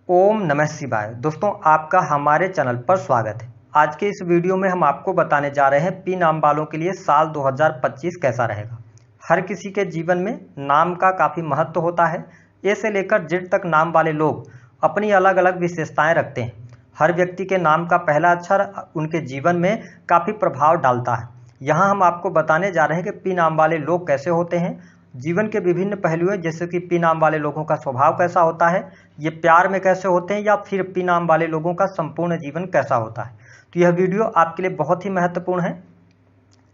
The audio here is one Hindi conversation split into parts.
ओम नमः शिवाय। दोस्तों, आपका हमारे चैनल पर स्वागत है। आज के इस वीडियो में हम आपको बताने जा रहे हैं पी नाम वालों के लिए साल 2025 कैसा रहेगा। हर किसी के जीवन में नाम का काफ़ी महत्व होता है। ए से लेकर जेड तक नाम वाले लोग अपनी अलग अलग विशेषताएं रखते हैं। हर व्यक्ति के नाम का पहला अक्षर उनके जीवन में काफ़ी प्रभाव डालता है। यहाँ हम आपको बताने जा रहे हैं कि पी नाम वाले लोग कैसे होते हैं, जीवन के विभिन्न पहलुओं जैसे कि पी नाम वाले लोगों का स्वभाव कैसा होता है, ये प्यार में कैसे होते हैं, या फिर पी नाम वाले लोगों का संपूर्ण जीवन कैसा होता है। तो यह वीडियो आपके लिए बहुत ही महत्वपूर्ण है,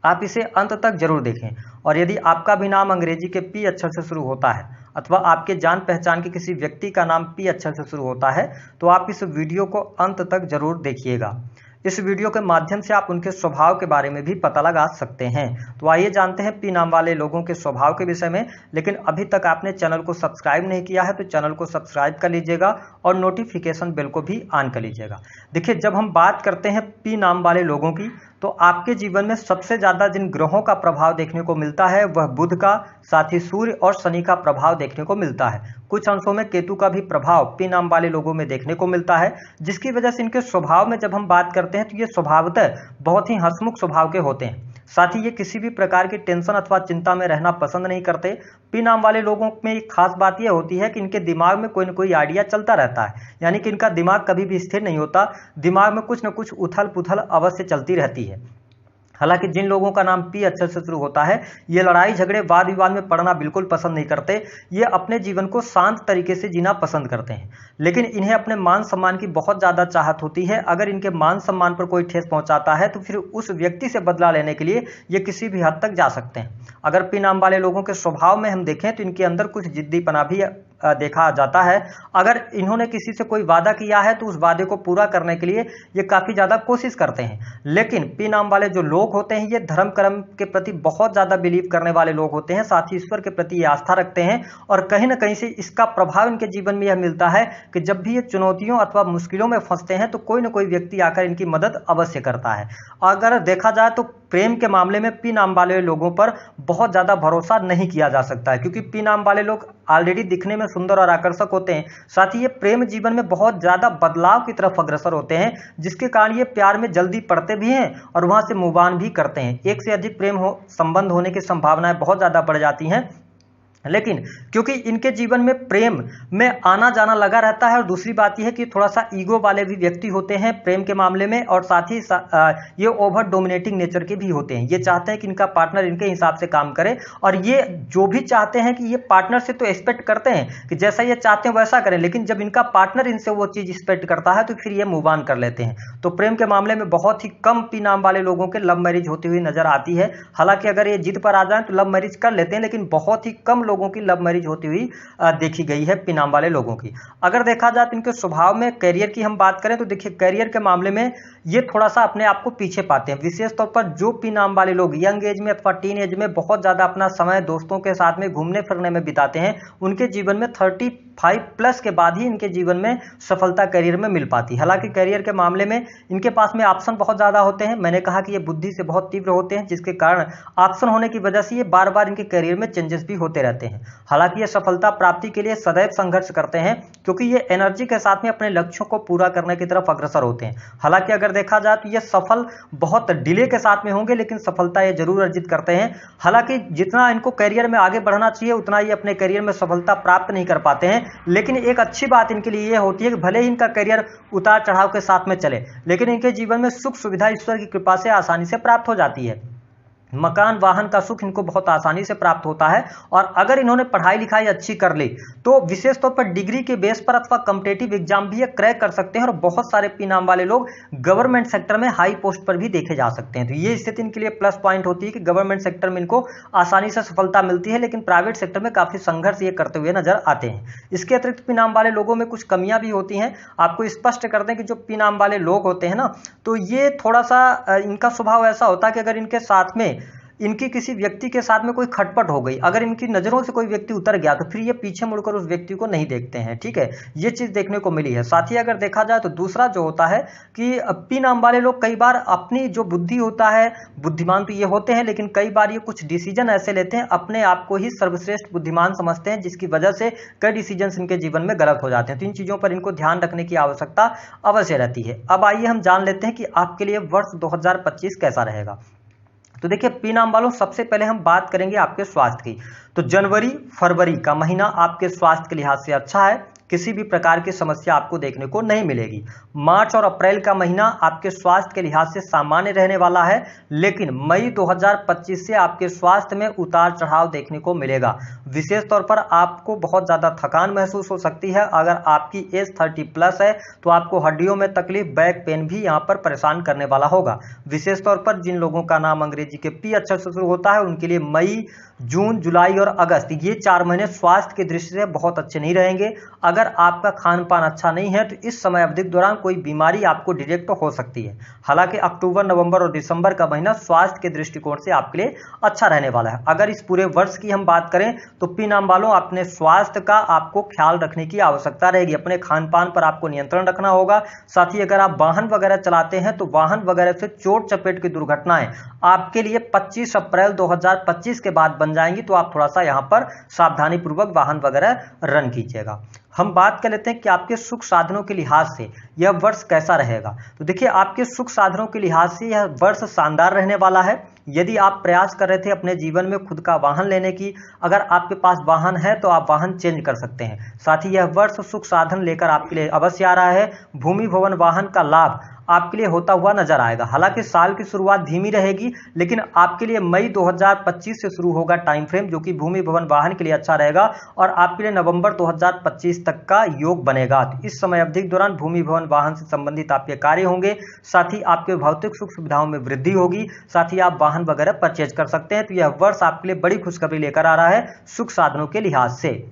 आप इसे अंत तक जरूर देखें। और यदि आपका भी नाम अंग्रेजी के पी अक्षर से शुरू होता है अथवा आपके जान पहचान के किसी व्यक्ति का नाम पी अक्षर से शुरू होता है तो आप इस वीडियो को अंत तक जरूर देखिएगा। इस वीडियो के माध्यम से आप उनके स्वभाव के बारे में भी पता लगा सकते हैं। तो आइए जानते हैं पी नाम वाले लोगों के स्वभाव के विषय में। लेकिन अभी तक आपने चैनल को सब्सक्राइब नहीं किया है तो चैनल को सब्सक्राइब कर लीजिएगा और नोटिफिकेशन बेल को भी ऑन कर लीजिएगा। देखिए, जब हम बात करते हैं पी नाम वाले लोगों की तो आपके जीवन में सबसे ज़्यादा जिन ग्रहों का प्रभाव देखने को मिलता है वह बुध का, साथ ही सूर्य और शनि का प्रभाव देखने को मिलता है। कुछ अंशों में केतु का भी प्रभाव पी नाम वाले लोगों में देखने को मिलता है, जिसकी वजह से इनके स्वभाव में जब हम बात करते हैं तो ये स्वभावतः बहुत ही हंसमुख स्वभाव के होते हैं। साथ ही ये किसी भी प्रकार की टेंशन अथवा चिंता में रहना पसंद नहीं करते। पी नाम वाले लोगों में एक खास बात यह होती है कि इनके दिमाग में कोई न कोई आइडिया चलता रहता है, यानी कि इनका दिमाग कभी भी स्थिर नहीं होता। दिमाग में कुछ न कुछ उथल पुथल अवश्य चलती रहती है। हालांकि जिन लोगों का नाम पी अक्षर से शुरू होता है ये लड़ाई झगड़े वाद विवाद में पड़ना बिल्कुल पसंद नहीं करते। ये अपने जीवन को शांत तरीके से जीना पसंद करते हैं, लेकिन इन्हें अपने मान सम्मान की बहुत ज़्यादा चाहत होती है। अगर इनके मान सम्मान पर कोई ठेस पहुंचाता है तो फिर उस व्यक्ति से बदला लेने के लिए ये किसी भी हद तक जा सकते हैं। अगर पी नाम वाले लोगों के स्वभाव में हम देखें तो इनके अंदर कुछ जिद्दीपना भी देखा जाता है। अगर इन्होंने किसी से कोई वादा किया है तो उस वादे को पूरा करने के लिए ये काफ़ी ज़्यादा कोशिश करते हैं। लेकिन पी नाम वाले जो लोग होते हैं ये धर्म कर्म के प्रति बहुत ज़्यादा बिलीव करने वाले लोग होते हैं, साथ ही ईश्वर के प्रति ये आस्था रखते हैं। और कहीं ना कहीं से इसका प्रभाव इनके जीवन में यह मिलता है कि जब भी ये चुनौतियों अथवा मुश्किलों में फंसते हैं तो कोई ना कोई व्यक्ति आकर इनकी मदद अवश्य करता है। अगर देखा जाए तो प्रेम के मामले में पी नाम वाले लोगों पर बहुत ज़्यादा भरोसा नहीं किया जा सकता है, क्योंकि पी नाम वाले लोग ऑलरेडी दिखने में सुंदर और आकर्षक होते हैं। साथ ही ये प्रेम जीवन में बहुत ज़्यादा बदलाव की तरफ अग्रसर होते हैं, जिसके कारण ये प्यार में जल्दी पड़ते भी हैं और वहाँ से मूव ऑन भी करते हैं। एक से अधिक संबंध होने की संभावनाएं बहुत ज़्यादा बढ़ जाती हैं। लेकिन क्योंकि इनके जीवन में प्रेम में आना जाना लगा रहता है, और दूसरी बात यह है कि थोड़ा सा ईगो वाले भी व्यक्ति होते हैं प्रेम के मामले में, और साथ ही ये ओवर डोमिनेटिंग नेचर के भी होते हैं। ये चाहते हैं कि इनका पार्टनर इनके हिसाब से काम करे, और ये जो भी चाहते हैं कि ये पार्टनर से तो एक्सपेक्ट करते हैं कि जैसा ये चाहते हैं वैसा करें, लेकिन जब इनका पार्टनर इनसे वो चीज़ एक्सपेक्ट करता है तो फिर ये मूव ऑन कर लेते हैं। तो प्रेम के मामले में बहुत ही कम पी नाम वाले लोगों के लव मैरिज होती हुई नजर आती है। हालांकि अगर ये जिद पर आ जाए तो लव मैरिज कर लेते हैं, लेकिन बहुत ही कम लोगों की लव मैरिज होती हुई देखी गई है पी नाम वाले लोगों की। अगर देखा जाए तो इनके स्वभाव में करियर की हम बात करें तो देखिए, करियर के मामले में ये थोड़ा सा अपने आप को पीछे पाते हैं। विशेष तौर पर जो पी नाम वाले लोग यंग एज में अथवा टीन एज में बहुत ज़्यादा अपना समय दोस्तों के साथ में घूमने फिरने में बिताते हैं, उनके जीवन में 35 प्लस के बाद ही इनके जीवन में सफलता करियर में मिल पाती है। हालांकि करियर के मामले में इनके पास में ऑप्शन बहुत ज़्यादा होते हैं। मैंने कहा कि ये बुद्धि से बहुत तीव्र होते हैं, जिसके कारण ऑप्शन होने की वजह से ये बार बार इनके करियर में चेंजेस भी होते रहते हैं। हालांकि ये सफलता प्राप्ति के लिए सदैव संघर्ष करते हैं, क्योंकि ये एनर्जी के साथ में अपने लक्ष्यों को पूरा करने की तरफ अग्रसर होते हैं। हालांकि अगर देखा जाए तो ये सफल बहुत डिले के साथ में होंगे, लेकिन सफलता ये जरूर अर्जित करते हैं। हालांकि जितना इनको करियर में आगे बढ़ना चाहिए उतना ये अपने करियर में सफलता प्राप्त नहीं कर पाते हैं। लेकिन एक अच्छी बात इनके लिए ये होती है कि भले ही इनका करियर उतार चढ़ाव के साथ में चले, लेकिन इनके जीवन में सुख सुविधा ईश्वर की कृपा से आसानी से प्राप्त हो जाती है। मकान वाहन का सुख इनको बहुत आसानी से प्राप्त होता है। और अगर इन्होंने पढ़ाई लिखाई अच्छी कर ली तो विशेष तौर पर डिग्री के बेस पर अथवा कॉम्पिटिटिव एग्जाम भी ये क्रैक कर सकते हैं, और बहुत सारे पी नाम वाले लोग गवर्नमेंट सेक्टर में हाई पोस्ट पर भी देखे जा सकते हैं। तो ये स्थिति इनके लिए प्लस पॉइंट होती है कि गवर्नमेंट सेक्टर में इनको आसानी से सफलता मिलती है, लेकिन प्राइवेट सेक्टर में काफ़ी संघर्ष ये करते हुए नजर आते हैं। इसके अतिरिक्त पी नाम वाले लोगों में कुछ कमियां भी होती हैं। आपको स्पष्ट कर दें कि जो पी नाम वाले लोग होते हैं ना, तो ये थोड़ा सा इनका स्वभाव ऐसा होता है कि अगर इनके साथ में इनकी किसी व्यक्ति के साथ में कोई खटपट हो गई, अगर इनकी नज़रों से कोई व्यक्ति उतर गया तो फिर ये पीछे मुड़कर उस व्यक्ति को नहीं देखते हैं। ठीक है, ये चीज़ देखने को मिली है। साथ ही अगर देखा जाए तो दूसरा जो होता है कि पी नाम वाले लोग कई बार अपनी जो बुद्धि होता है, बुद्धिमान तो ये होते हैं, लेकिन कई बार ये कुछ डिसीजन ऐसे लेते हैं, अपने आप को ही सर्वश्रेष्ठ बुद्धिमान समझते हैं, जिसकी वजह से कई डिसीजन इनके जीवन में गलत हो जाते हैं। तो इन चीज़ों पर इनको ध्यान रखने की आवश्यकता अवश्य रहती है। अब आइए हम जान लेते हैं कि आपके लिए वर्ष 2025 कैसा रहेगा। तो देखिए पी नाम वालों, सबसे पहले हम बात करेंगे आपके स्वास्थ्य की। तो जनवरी फरवरी का महीना आपके स्वास्थ्य के लिहाज से अच्छा है, किसी भी प्रकार की समस्या आपको देखने को नहीं मिलेगी। मार्च और अप्रैल का महीना आपके स्वास्थ्य के लिहाज से सामान्य रहने वाला है, लेकिन मई 2025 से आपके स्वास्थ्य में उतार चढ़ाव देखने को मिलेगा। विशेष तौर पर आपको बहुत ज़्यादा थकान महसूस हो सकती है। अगर आपकी एज 30+ है तो आपको हड्डियों में तकलीफ, बैक पेन भी यहाँ पर परेशान करने वाला होगा। विशेष तौर पर जिन लोगों का नाम अंग्रेजी के पी अक्षर से शुरू होता है, उनके लिए मई, जून, जुलाई और अगस्त, ये 4 महीने स्वास्थ्य की दृष्टि से बहुत अच्छे नहीं रहेंगे। अगर आपका खान पान अच्छा नहीं है तो इस समय अवधि के दौरान कोई बीमारी आपको डायरेक्ट हो सकती है। हालांकि अक्टूबर, नवंबर और दिसंबर का महीना स्वास्थ्य के दृष्टिकोण से आपके लिए अच्छा रहने वाला है। अगर इस पूरे वर्ष की हम बात करें तो पी नाम वालों, अपने स्वास्थ्य का आपको ख्याल रखने की आवश्यकता रहेगी। अपने खान पान पर आपको नियंत्रण रखना होगा। साथ ही अगर आप वाहन वगैरह चलाते हैं तो वाहन वगैरह से चोट चपेट की दुर्घटनाएं आपके लिए 25 अप्रैल 2025 के बाद बन जाएंगी, तो आप थोड़ा सा यहाँ पर सावधानी पूर्वक वाहन वगैरह रन कीजिएगा। हम बात कर लेते हैं कि आपके सुख साधनों के लिहाज से यह वर्ष कैसा रहेगा। तो देखिए आपके सुख साधनों के लिहाज से यह वर्ष शानदार रहने वाला है। यदि आप प्रयास कर रहे थे अपने जीवन में खुद का वाहन लेने की, अगर आपके पास वाहन है तो आप वाहन चेंज कर सकते हैं। साथ ही यह वर्ष सुख साधन लेकर आपके लिए अवश्य आ रहा है। भूमि भवन वाहन का लाभ आपके लिए होता हुआ नजर आएगा। हालांकि साल की शुरुआत धीमी रहेगी, लेकिन आपके लिए मई 2025 से शुरू होगा टाइम फ्रेम, जो कि भूमि भवन वाहन के लिए अच्छा रहेगा और आपके लिए नवंबर 2025 तक का योग बनेगा। तो इस समय अवधि के दौरान भूमि भवन वाहन से संबंधित आपके कार्य होंगे। साथ ही आपके भौतिक सुख सुविधाओं में वृद्धि होगी। साथ ही आप वाहन वगैरह परचेज कर सकते हैं। तो यह वर्ष आपके लिए बड़ी खुशखबरी लेकर आ रहा है सुख साधनों के लिहाज से।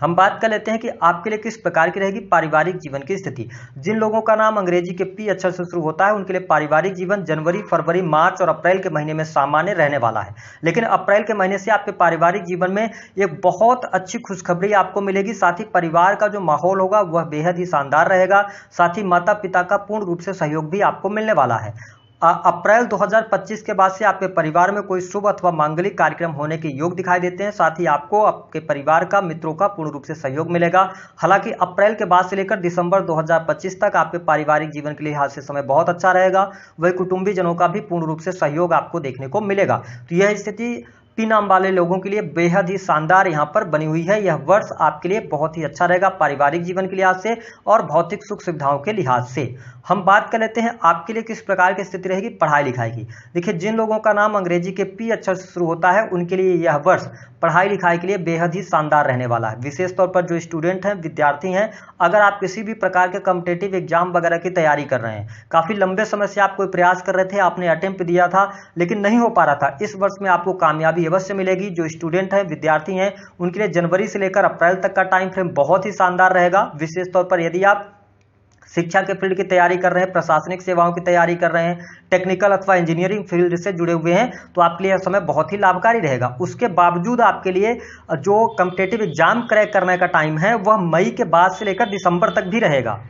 हम बात कर लेते हैं कि आपके लिए किस प्रकार की रहेगी पारिवारिक जीवन की स्थिति। जिन लोगों का नाम अंग्रेजी के पी अक्षर से शुरू होता है, उनके लिए पारिवारिक जीवन जनवरी, फरवरी, मार्च और अप्रैल के महीने में सामान्य रहने वाला है। लेकिन अप्रैल के महीने से आपके पारिवारिक जीवन में एक बहुत अच्छी खुशखबरी आपको मिलेगी। साथ ही परिवार का जो माहौल होगा वह बेहद ही शानदार रहेगा। साथ ही माता पिता का पूर्ण रूप से सहयोग भी आपको मिलने वाला है। अप्रैल 2025 के बाद से आपके परिवार में कोई शुभ अथवा मांगलिक कार्यक्रम होने के योग दिखाई देते हैं। साथ ही आपको आपके परिवार का, मित्रों का पूर्ण रूप से सहयोग मिलेगा। हालांकि अप्रैल के बाद से लेकर दिसंबर 2025 तक आपके पारिवारिक जीवन के लिहाज से समय बहुत अच्छा रहेगा। वही कुटुंबी जनों का भी पूर्ण रूप से सहयोग आपको देखने को मिलेगा। तो यह स्थिति पी नाम वाले लोगों के लिए बेहद ही शानदार यहाँ पर बनी हुई है। यह वर्ष आपके लिए बहुत ही अच्छा रहेगा पारिवारिक जीवन के लिहाज से और भौतिक सुख सुविधाओं के लिहाज से। हम बात कर लेते हैं आपके लिए किस प्रकार की स्थिति रहेगी पढ़ाई लिखाई की। देखिए जिन लोगों का नाम अंग्रेजी के पी अक्षर से शुरू होता है, उनके लिए यह वर्ष पढ़ाई लिखाई के लिए बेहद ही शानदार रहने वाला है। विशेष तौर पर जो स्टूडेंट हैं, विद्यार्थी हैं, अगर आप किसी भी प्रकार के कॉम्पिटिटिव एग्जाम वगैरह की तैयारी कर रहे हैं, काफ़ी लंबे समय से आप कोई प्रयास कर रहे थे, आपने अटेम्प्ट दिया था लेकिन नहीं हो पा रहा था, इस वर्ष में आपको कामयाबी अवश्य मिलेगी। जो स्टूडेंट हैं, विद्यार्थी हैं, उनके लिए जनवरी से लेकर अप्रैल तक का टाइम फ्रेम बहुत ही शानदार रहेगा। विशेष तौर पर यदि आप शिक्षा के फील्ड की तैयारी कर रहे हैं, प्रशासनिक सेवाओं की तैयारी कर रहे हैं, टेक्निकल अथवा इंजीनियरिंग फील्ड से जुड़े हुए हैं, तो आपके लिए यह समय बहुत ही लाभकारी रहेगा। उसके बावजूद आपके लिए जो कॉम्पिटिटिव एग्जाम क्रैक करने का टाइम है वह मई के बाद से लेकर दिसंबर तक भी रहेगा।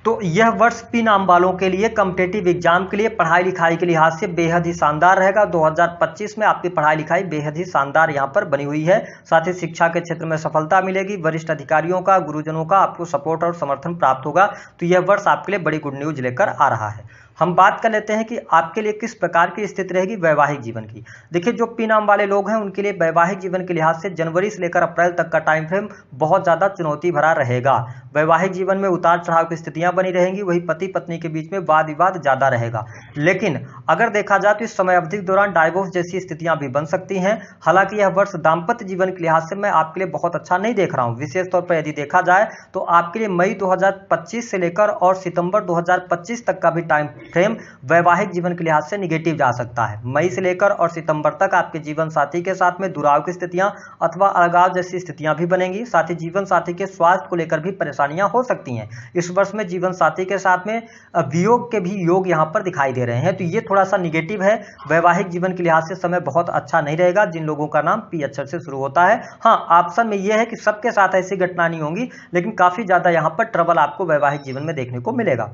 तो यह वर्ष पी नाम वालों के लिए कॉम्पिटिटिव एग्जाम के लिए पढ़ाई लिखाई के लिहाज से बेहद ही शानदार रहेगा। 2025 में आपकी पढ़ाई लिखाई बेहद ही शानदार यहाँ पर बनी हुई है। साथ ही शिक्षा के क्षेत्र में सफलता मिलेगी। वरिष्ठ अधिकारियों का, गुरुजनों का आपको सपोर्ट और समर्थन प्राप्त होगा। तो यह वर्ष आपके लिए बड़ी गुड न्यूज लेकर आ रहा है। हम बात कर लेते हैं कि आपके लिए किस प्रकार की स्थिति रहेगी वैवाहिक जीवन की। देखिए जो पी नाम वाले लोग हैं, उनके लिए वैवाहिक जीवन के लिहाज से जनवरी से लेकर अप्रैल तक का टाइम फ्रेम बहुत ज़्यादा चुनौती भरा रहेगा। वैवाहिक जीवन में उतार चढ़ाव की स्थितियां बनी रहेंगी। वही पति पत्नी के बीच में वाद विवाद ज़्यादा रहेगा। लेकिन अगर देखा जाए तो इस समय अवधि के दौरान डाइवोर्स जैसी स्थितियां भी बन सकती हैं। हालांकि यह वर्ष दाम्पत्य जीवन के लिहाज से मैं आपके लिए बहुत अच्छा नहीं देख रहा हूं। विशेष तौर पर यदि देखा जाए तो आपके लिए मई 2025 से लेकर और सितंबर 2025 तक का भी टाइम फ्रेम वैवाहिक जीवन के लिहाज से निगेटिव जा सकता है। मई से लेकर और सितंबर तक आपके जीवन साथी के साथ में दुराव की स्थितियां अथवा अलगाव जैसी स्थितियां भी बनेंगी। साथ ही जीवन साथी के स्वास्थ्य को लेकर भी परेशानियां हो सकती हैं। इस वर्ष में जीवन साथी के साथ में वियोग के भी योग यहां पर दिखाई दे रहे हैं। तो ये थोड़ा थोड़ा सा निगेटिव है। वैवाहिक जीवन के लिहाज से समय बहुत अच्छा नहीं रहेगा जिन लोगों का नाम पी अक्षर से शुरू होता है। हाँ, ऑप्शन में यह है कि सबके साथ ऐसी घटना नहीं होंगी, लेकिन काफी ज्यादा यहाँ पर ट्रबल आपको वैवाहिक जीवन में देखने को मिलेगा।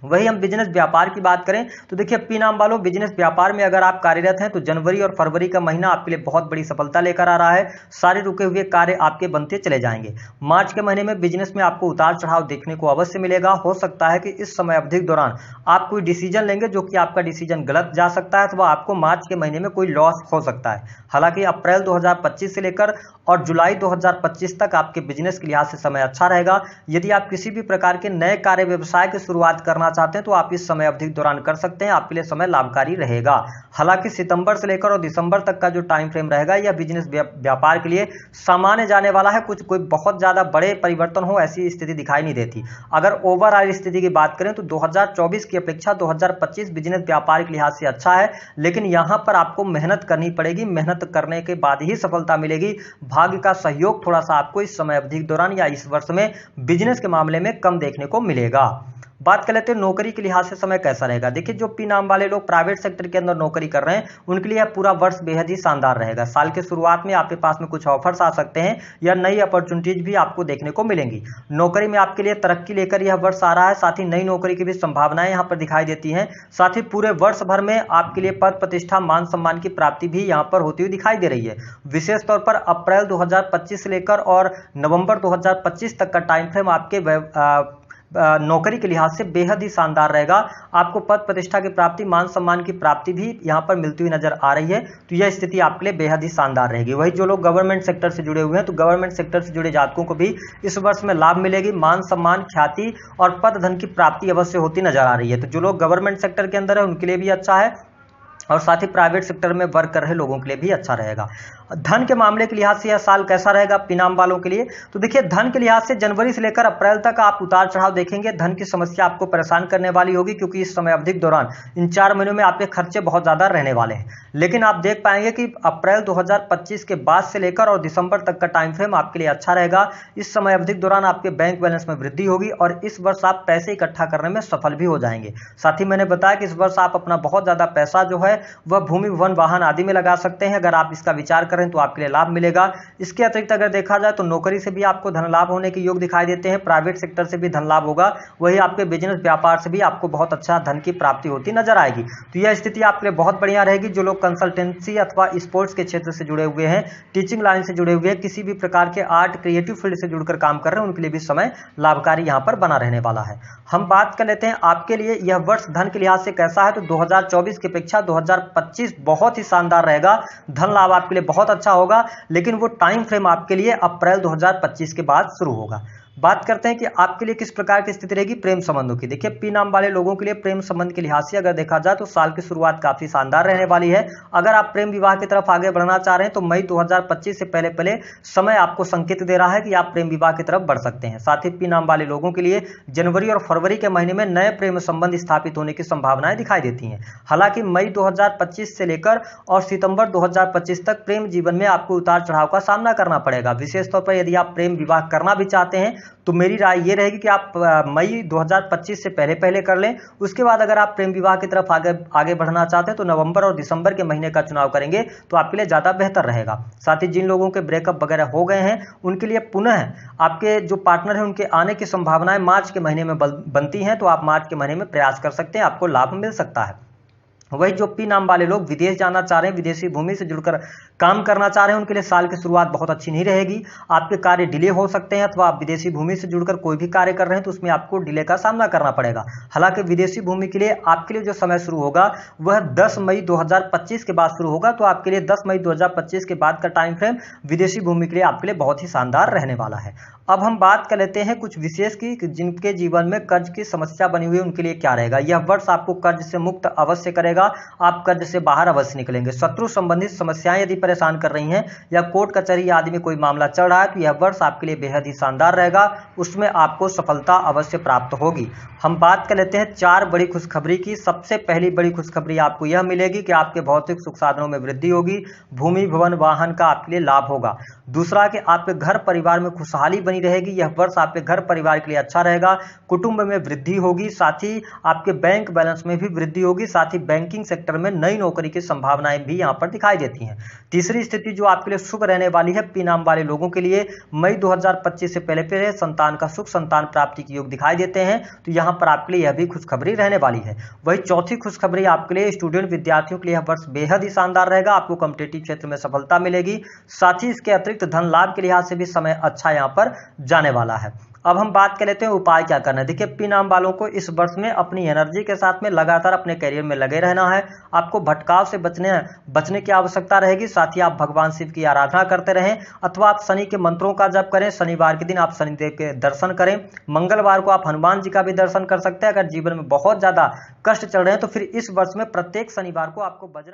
वही हम बिजनेस व्यापार की बात करें तो देखिए पी नाम वालों, बिजनेस व्यापार में अगर आप कार्यरत हैं तो जनवरी और फरवरी का महीना आपके लिए बहुत बड़ी सफलता लेकर आ रहा है। सारे रुके हुए कार्य आपके बनते चले जाएंगे। मार्च के महीने में बिजनेस में आपको उतार चढ़ाव देखने को अवश्य मिलेगा। हो सकता है कि इस समय अवधि के दौरान आप कोई डिसीजन लेंगे जो कि आपका डिसीजन गलत जा सकता है, अथवा आपको मार्च के महीने में कोई लॉस हो सकता है। हालांकि अप्रैल 2025 से लेकर और जुलाई 2025 तक आपके बिजनेस के लिहाज से समय अच्छा रहेगा। यदि आप किसी भी प्रकार के नए कार्य व्यवसाय की शुरुआत करना चाहते हैं तो आप इस समय अवधि के दौरान कर सकते हैं, आपके लिए समय लाभकारी रहेगा। हालांकि सितंबर से लेकर और दिसंबर तक का जो टाइम फ्रेम रहेगा यह बिजनेस व्यापार के लिए सामान्य जाने वाला है। कुछ कोई बहुत ज्यादा बड़े परिवर्तन हो ऐसी स्थिति दिखाई नहीं देती। अगर ओवरऑल स्थिति की बात करें तो 2024 की अपेक्षा 2025 बिजनेस व्यापार के लिहाज से अच्छा है, लेकिन यहां पर आपको मेहनत करनी पड़ेगी। मेहनत करने के बाद ही सफलता मिलेगी। भाग्य का सहयोग थोड़ा सा आपको इस समय अवधि के दौरान या इस वर्ष में बिजनेस के मामले में कम देखने को मिलेगा। बात कर लेते हैं नौकरी के लिहाज से समय कैसा रहेगा। देखिए जो पी नाम वाले लोग प्राइवेट सेक्टर के अंदर नौकरी कर रहे हैं उनके लिए पूरा वर्ष बेहद ही शानदार रहेगा। साल के शुरुआत में आपके पास में कुछ ऑफर्स आ सकते हैं या नई अपॉर्चुनिटीज भी आपको देखने को मिलेंगी। नौकरी में आपके लिए तरक्की लेकर यह वर्ष आ रहा है। साथ ही नई नौकरी की भी संभावनाएं यहाँ पर दिखाई देती हैं। साथ ही पूरे वर्ष भर में आपके लिए पद प्रतिष्ठा मान सम्मान की प्राप्ति भी यहाँ पर होती हुई दिखाई दे रही है। विशेष तौर पर अप्रैल 2025 से लेकर और नवंबर 2025 तक का टाइम फ्रेम आपके नौकरी के लिहाज से बेहद ही शानदार रहेगा। आपको पद प्रतिष्ठा की प्राप्ति, मान सम्मान की प्राप्ति भी यहां पर मिलती हुई नजर आ रही है। तो यह स्थिति आपके लिए बेहद ही शानदार रहेगी। वही जो लोग गवर्नमेंट सेक्टर से जुड़े हुए हैं तो गवर्नमेंट सेक्टर से जुड़े जातकों को भी इस वर्ष में लाभ मिलेगी। मान सम्मान, ख्याति और पद धन की प्राप्ति अवश्य होती नजर आ रही है। तो जो लोग गवर्नमेंट सेक्टर के अंदर है उनके लिए भी अच्छा है और साथ ही प्राइवेट सेक्टर में वर्क कर रहे लोगों के लिए भी अच्छा रहेगा। धन के मामले के लिहाज से यह साल कैसा रहेगा पी नाम वालों के लिए, तो देखिए धन के लिहाज से जनवरी से लेकर अप्रैल तक आप उतार चढ़ाव देखेंगे। धन की समस्या आपको परेशान करने वाली होगी क्योंकि इस समय अवधि के दौरान इन 4 महीनों में आपके खर्चे बहुत ज्यादा रहने वाले हैं। लेकिन आप देख पाएंगे कि अप्रैल 2025 के बाद से लेकर और दिसंबर तक का टाइम फ्रेम आपके लिए अच्छा रहेगा। इस समय अवधि के दौरान आपके बैंक बैलेंस में वृद्धि होगी और इस वर्ष आप पैसे इकट्ठा करने में सफल भी हो जाएंगे। साथ ही मैंने बताया कि इस वर्ष आप अपना बहुत ज्यादा पैसा जो है वह भूमि, भवन, वाहन आदि में लगा सकते हैं। अगर आप इसका विचार करें तो आपके लिए लाभ मिलेगा। इसके अतिरिक्त अगर देखा जाए तो नौकरी से भी आपको धन लाभ होने के योग दिखाई देते हैं। प्राइवेट सेक्टर से भी धन लाभ होगा। वही आपके बिजनेस व्यापार से भी आपको बहुत अच्छा धन की प्राप्ति होती नजर आएगी। तो यह स्थिति आपके लिए बहुत बढ़िया रहेगी। जो लोग कंसल्टेंसी अथवा स्पोर्ट्स के क्षेत्र से जुड़े हुए हैं, टीचिंग लाइन से जुड़े हुए हैं, किसी भी प्रकार के आर्ट क्रिएटिव फील्ड से जुड़कर काम कर रहे हैं, उनके लिए भी समय लाभकारी यहाँ पर बना रहने वाला है। हम बात कर लेते हैं आपके लिए यह वर्ष धन के लिहाज से कैसा है, तो 2024 की अपेक्षा 2025 बहुत ही शानदार रहेगा। धन लाभ आपके लिए बहुत अच्छा होगा, लेकिन वो टाइम फ्रेम आपके लिए अप्रैल 2025 के बाद शुरू होगा। बात करते हैं कि आपके लिए किस प्रकार की स्थिति रहेगी प्रेम संबंधों की। देखिए पी नाम वाले लोगों के लिए प्रेम संबंध के लिहाज से अगर देखा जाए तो साल की शुरुआत काफी शानदार रहने वाली है। अगर आप प्रेम विवाह की तरफ आगे बढ़ना चाह रहे हैं तो मई 2025 से पहले पहले समय आपको संकेत दे रहा है कि आप प्रेम विवाह की तरफ बढ़ सकते हैं। साथ ही पी नाम वाले लोगों के लिए जनवरी और फरवरी के महीने में नए प्रेम संबंध स्थापित होने की संभावनाएं दिखाई देती हैं। हालांकि मई 2025 से लेकर और सितंबर 2025 तक प्रेम जीवन में आपको उतार चढ़ाव का सामना करना पड़ेगा। विशेष तौर पर यदि आप प्रेम विवाह करना भी चाहते हैं तो मेरी राय ये रहेगी कि आप मई 2025 से पहले पहले कर लें। उसके बाद अगर आप प्रेम विवाह की तरफ आगे बढ़ना चाहते हैं तो नवंबर और दिसंबर के महीने का चुनाव करेंगे तो आपके लिए ज़्यादा बेहतर रहेगा। साथ ही जिन लोगों के ब्रेकअप वगैरह हो गए हैं उनके लिए पुनः आपके जो पार्टनर हैं उनके आने की संभावनाएं मार्च के महीने में बनती हैं, तो आप मार्च के महीने में प्रयास कर सकते हैं, आपको लाभ मिल सकता है। वही जो पी नाम वाले लोग विदेश जाना चाह रहे हैं, विदेशी भूमि से जुड़कर काम करना चाह रहे हैं, उनके लिए साल की शुरुआत बहुत अच्छी नहीं रहेगी। आपके कार्य डिले हो सकते हैं, अथवा आप विदेशी भूमि से जुड़कर कोई भी कार्य कर रहे हैं तो उसमें आपको डिले का सामना करना पड़ेगा। हालांकि विदेशी भूमि के लिए आपके लिए जो समय शुरू होगा वह 10 मई 2025 के बाद शुरू होगा। तो आपके लिए 10 मई 2025 के बाद का टाइम फ्रेम विदेशी भूमि के लिए आपके लिए बहुत ही शानदार रहने वाला है। अब हम बात कर लेते हैं कुछ विशेष की, जिनके जीवन में कर्ज की समस्या बनी हुई है उनके लिए क्या रहेगा। यह वर्ष आपको कर्ज से मुक्त अवश्य करेगा, आप कर्ज से बाहर अवश्य निकलेंगे। शत्रु संबंधित समस्याएं यदि परेशान कर रही हैं या कोर्ट कचहरी आदि में कोई मामला चल रहा है तो यह वर्ष आपके लिए बेहद ही शानदार रहेगा, उसमें आपको सफलता अवश्य प्राप्त होगी। हम बात कर लेते हैं 4 बड़ी खुशखबरी की। सबसे पहली बड़ी खुशखबरी आपको यह मिलेगी कि आपके भौतिक सुख साधनों में वृद्धि होगी, भूमि, भवन, वाहन का आपके लिए लाभ होगा। दूसरा कि आपके घर परिवार में खुशहाली बनी रहेगी, यह वर्ष आपके घर परिवार के लिए अच्छा रहेगा। कुटुंब में वृद्धि होगी, साथ ही आपके बैंक बैलेंस में भी वृद्धि होगी, साथ ही बैंकिंग बैंकिंग सेक्टर में नई नौकरी की संभावनाएं भी यहाँ पर दिखाई देती हैं। तीसरी स्थिति जो आपके लिए शुभ रहने वाली है पी नाम वाले लोगों के लिए, मई 2025 से पहले संतान का सुख, संतान प्राप्ति के योग दिखाई देते हैं, तो यहाँ पर आपके लिए यह भी खुशखबरी रहने वाली है। वही चौथी खुशखबरी आपके लिए स्टूडेंट विद्यार्थियों के लिए यह वर्ष बेहद ही शानदार रहेगा। आपको कॉम्पिटेटिव क्षेत्र में सफलता मिलेगी, साथ ही इसके अतिरिक्त धन लाभ के लिहाज से भी समय अच्छा यहाँ पर जाने वाला है। अब हम बात कर लेते हैं उपाय क्या करना है। देखिए, पी नाम वालों को इस वर्ष में अपनी एनर्जी के साथ में लगातार अपने करियर में लगे रहना है। आपको भटकाव से बचने की आवश्यकता रहेगी। साथ ही आप भगवान शिव की आराधना करते रहें, अथवा आप शनि के मंत्रों का जप करें। शनिवार के दिन आप शनिदेव के दर्शन करें। मंगलवार को आप हनुमान जी का भी दर्शन कर सकते हैं। अगर जीवन में बहुत ज्यादा कष्ट चल रहे हैं तो फिर इस वर्ष में प्रत्येक शनिवार को आपको बजरंग